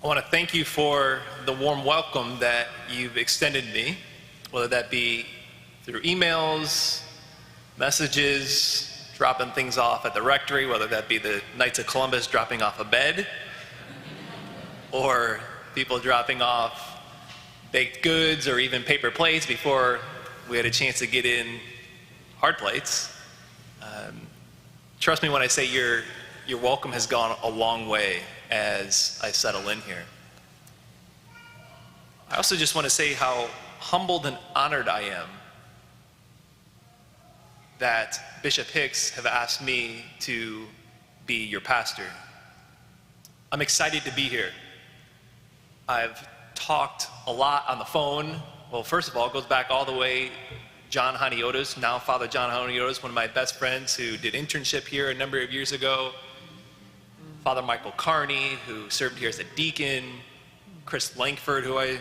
I want to thank you for the warm welcome that you've extended me, whether that be through emails, messages, dropping things off at the rectory, whether that be the Knights of Columbus dropping off a bed, or people dropping off baked goods or even paper plates before we had a chance to get in hard plates. Trust me when I say your welcome has gone a long way as I settle in here. I also just want to say how humbled and honored I am that Bishop Hicks have asked me to be your pastor. I'm excited to be here. I've talked a lot on the phone. Well, first of all, it goes back all the way John Haniotis, now Father John Haniotis, one of my best friends who did internship here a number of years ago. Father Michael Carney, who served here as a deacon. Chris Langford, who I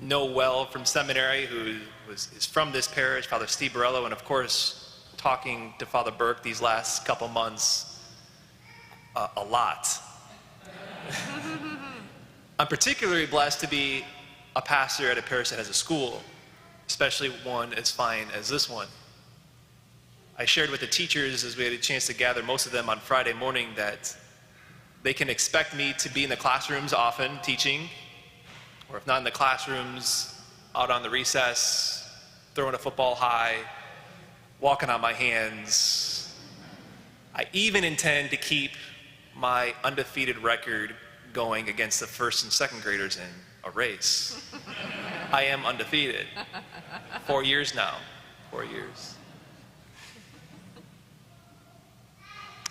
know well from seminary, who is from this parish. Father Steve Borello, and of course, talking to Father Burke these last couple months, a lot. I'm particularly blessed to be a pastor at a parish that has a school, especially one as fine as this one. I shared with the teachers as we had a chance to gather, most of them on Friday morning, that they can expect me to be in the classrooms often teaching, or if not in the classrooms, out on the recess, throwing a football high, walking on my hands. I even intend to keep my undefeated record going against the first and second graders in a race. I am undefeated. 4 years now. 4 years.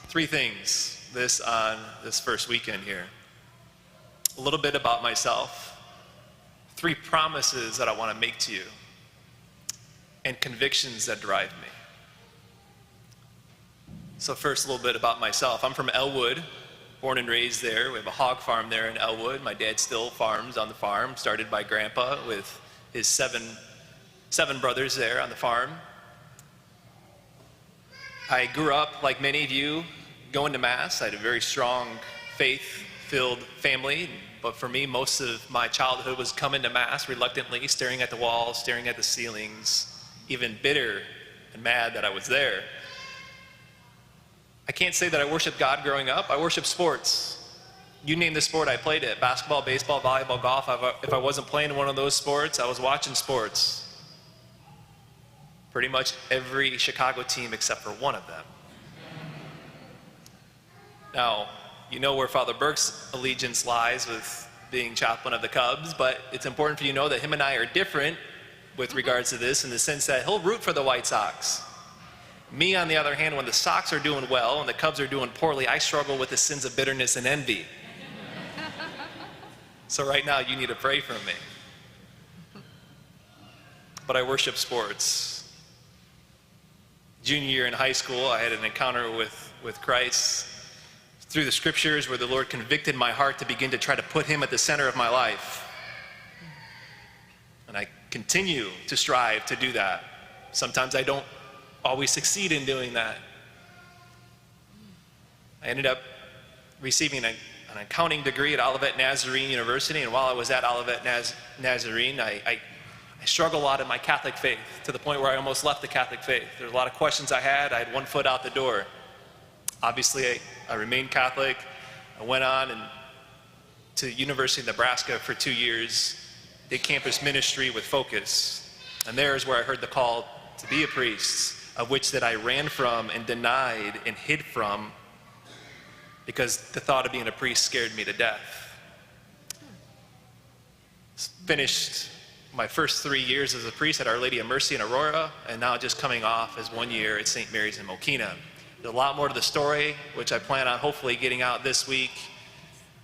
3 things on this first weekend here. A little bit about myself. 3 promises that I want to make to you. And convictions that drive me. So first, a little bit about myself. I'm from Elwood, born and raised there. We have a hog farm there in Elwood. My dad still farms on the farm, started by Grandpa with his seven brothers there on the farm. I grew up, like many of you, going to Mass. I had a very strong, faith-filled family, but for me, most of my childhood was coming to Mass reluctantly, staring at the walls, staring at the ceilings, even bitter and mad that I was there. I can't say that I worshiped God growing up. I worshiped sports. You name the sport, I played it. Basketball, baseball, volleyball, golf. If I wasn't playing one of those sports, I was watching sports. Pretty much every Chicago team except for one of them. Now, you know where Father Burke's allegiance lies with being chaplain of the Cubs, but it's important for you to know that him and I are different with regards to this, in the sense that he'll root for the White Sox. Me, on the other hand, when the Sox are doing well and the Cubs are doing poorly, I struggle with the sins of bitterness and envy. So right now, you need to pray for me. But I worship sports. Junior year in high school, I had an encounter with Christ through the scriptures where the Lord convicted my heart to begin to try to put him at the center of my life. And I continue to strive to do that. Sometimes I don't always succeed in doing that. I ended up receiving an accounting degree at Olivet Nazarene University, and while I was at Olivet Nazarene, I struggled a lot in my Catholic faith, to the point where I almost left the Catholic faith. There were a lot of questions I had one foot out the door. Obviously, I remained Catholic. I went on to University of Nebraska for 2 years, did campus ministry with Focus, and there is where I heard the call to be a priest, of which that I ran from and denied and hid from, because the thought of being a priest scared me to death. Finished my first 3 years as a priest at Our Lady of Mercy in Aurora, and now just coming off as 1 year at St. Mary's in Mokina. There's a lot more to the story, which I plan on hopefully getting out this week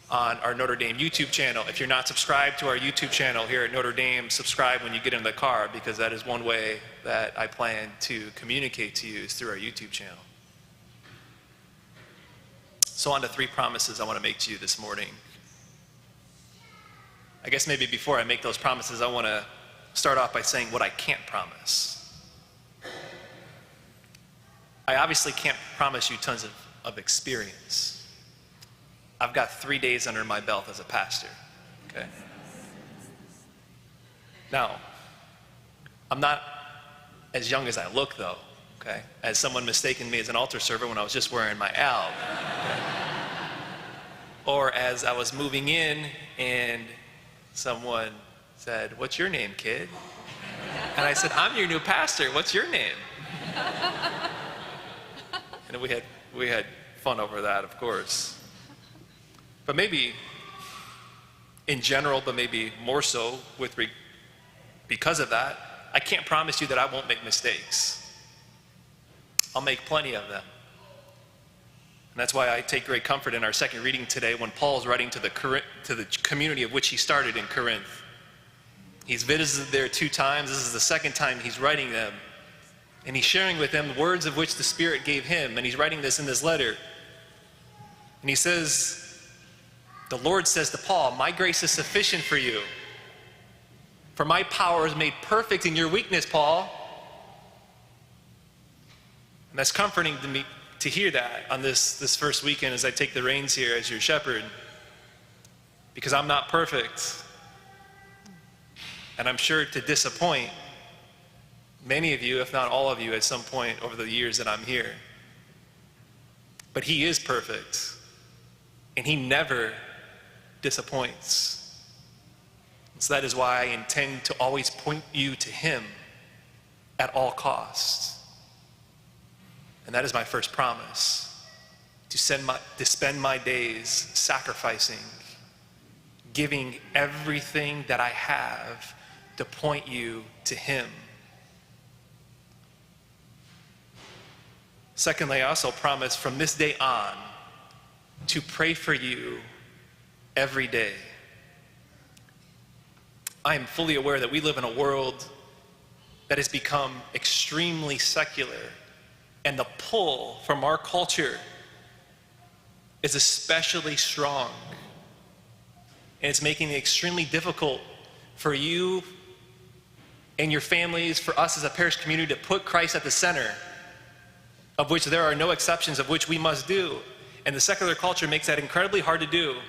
on our Notre Dame YouTube channel. If you're not subscribed to our YouTube channel here at Notre Dame, subscribe when you get in the car, because that is one way that I plan to communicate to you, is through our YouTube channel. So on to 3 promises I want to make to you this morning. I guess maybe before I make those promises, I want to start off by saying what I can't promise. I obviously can't promise you tons of experience. I've got 3 days under my belt as a pastor, okay? Now, I'm not as young as I look, though, okay? As someone mistaken me as an altar server when I was just wearing my alb, okay? Or as I was moving in and someone said, "What's your name, kid?" And I said, "I'm your new pastor. What's your name?" And we had fun over that, of course. But maybe in general, but maybe more so because of that, I can't promise you that I won't make mistakes. I'll make plenty of them. And that's why I take great comfort in our second reading today when Paul's writing to the community of which he started in Corinth. He's visited there 2 times. This is the second time he's writing them. And he's sharing with them the words of which the Spirit gave him. And he's writing this in this letter. And he says, the Lord says to Paul, "My grace is sufficient for you. For my power is made perfect in your weakness, Paul." And that's comforting to me to hear that on this first weekend as I take the reins here as your shepherd. Because I'm not perfect. And I'm sure to disappoint many of you, if not all of you, at some point over the years that I'm here. But he is perfect. And he never disappoints. So that is why I intend to always point you to him at all costs. And that is my first promise, to spend my days sacrificing, giving everything that I have to point you to him. Secondly, I also promise from this day on to pray for you every day. I am fully aware that we live in a world that has become extremely secular, and the pull from our culture is especially strong. And it's making it extremely difficult for you and your families, for us as a parish community, to put Christ at the center, of which there are no exceptions, of which we must do. And the secular culture makes that incredibly hard to do.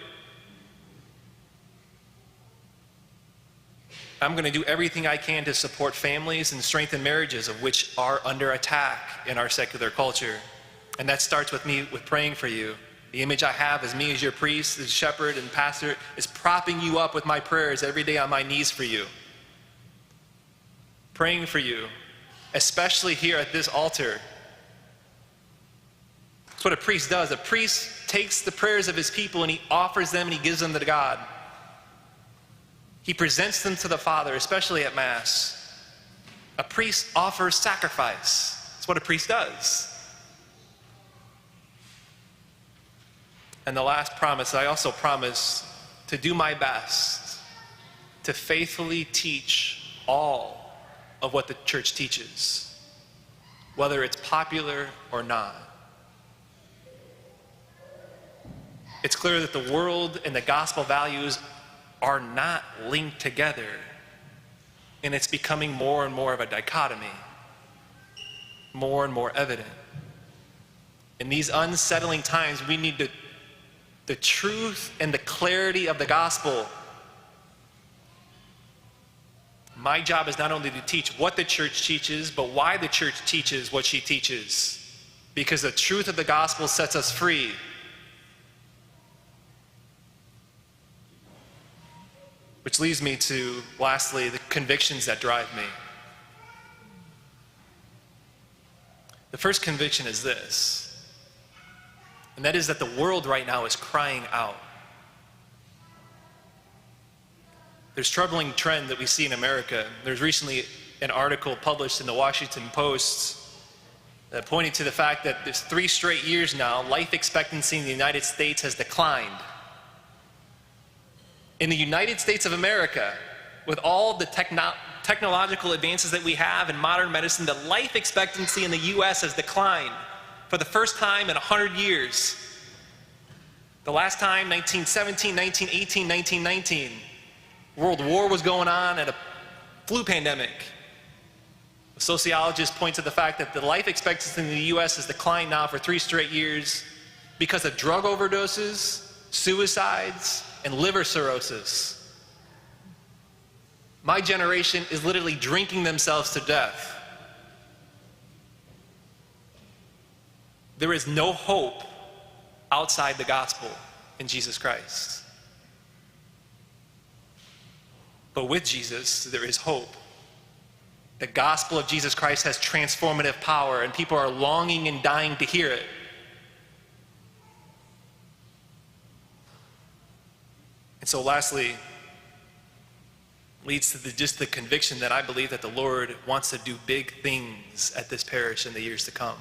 I'm going to do everything I can to support families and strengthen marriages, of which are under attack in our secular culture. And that starts with me with praying for you. The image I have as me as your priest, as shepherd and pastor, is propping you up with my prayers every day on my knees for you. Praying for you, especially here at this altar. That's what a priest does. A priest takes the prayers of his people and he offers them and he gives them to God. He presents them to the Father, especially at Mass. A priest offers sacrifice. That's what a priest does. And the last promise, I also promise to do my best to faithfully teach all of what the church teaches, whether it's popular or not. It's clear that the world and the gospel values are not linked together, and it's becoming more and more of a dichotomy, more and more evident. In these unsettling times, we need the truth and the clarity of the gospel. My job is not only to teach what the church teaches, but why the church teaches what she teaches, because the truth of the gospel sets us free. Which leads me to, lastly, the convictions that drive me. The first conviction is this, and that is that the world right now is crying out. There's a troubling trend that we see in America. There's recently an article published in the Washington Post pointing to the fact that there's 3 straight years now, life expectancy in the United States has declined. In the United States of America, with all the technological advances that we have in modern medicine, the life expectancy in the US has declined for the first time in 100 years. The last time, 1917, 1918, 1919. World War was going on and a flu pandemic. Sociologists point to the fact that the life expectancy in the US has declined now for 3 straight years because of drug overdoses, suicides, and liver cirrhosis. My generation is literally drinking themselves to death. There is no hope outside the gospel in Jesus Christ. But with Jesus, there is hope. The gospel of Jesus Christ has transformative power, and people are longing and dying to hear it. And so lastly, leads to just the conviction that I believe that the Lord wants to do big things at this parish in the years to come.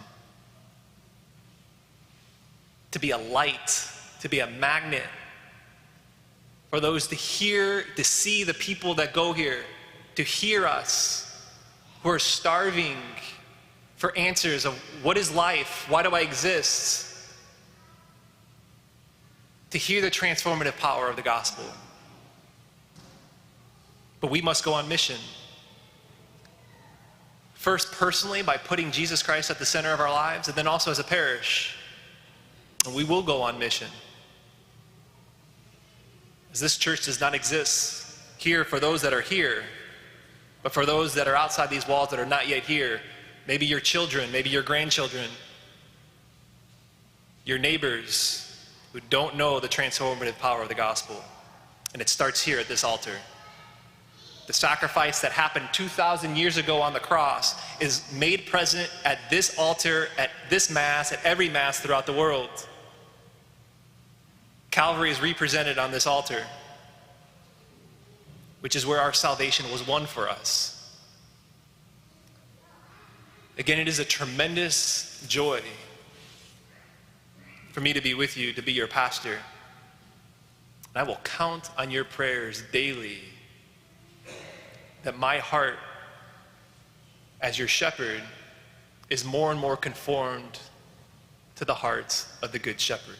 To be a light, to be a magnet for those to hear, to see the people that go here, to hear us who are starving for answers of what is life, why do I exist? To hear the transformative power of the gospel. But we must go on mission. First, personally, by putting Jesus Christ at the center of our lives, and then also as a parish. And we will go on mission. As this church does not exist here for those that are here, but for those that are outside these walls that are not yet here. Maybe your children, maybe your grandchildren, your neighbors who don't know the transformative power of the gospel. And it starts here at this altar. The sacrifice that happened 2,000 years ago on the cross is made present at this altar, at this Mass, at every Mass throughout the world. Calvary is represented on this altar, which is where our salvation was won for us. Again, it is a tremendous joy for me to be with you, to be your pastor. And I will count on your prayers daily that my heart, as your shepherd, is more and more conformed to the heart of the Good Shepherd.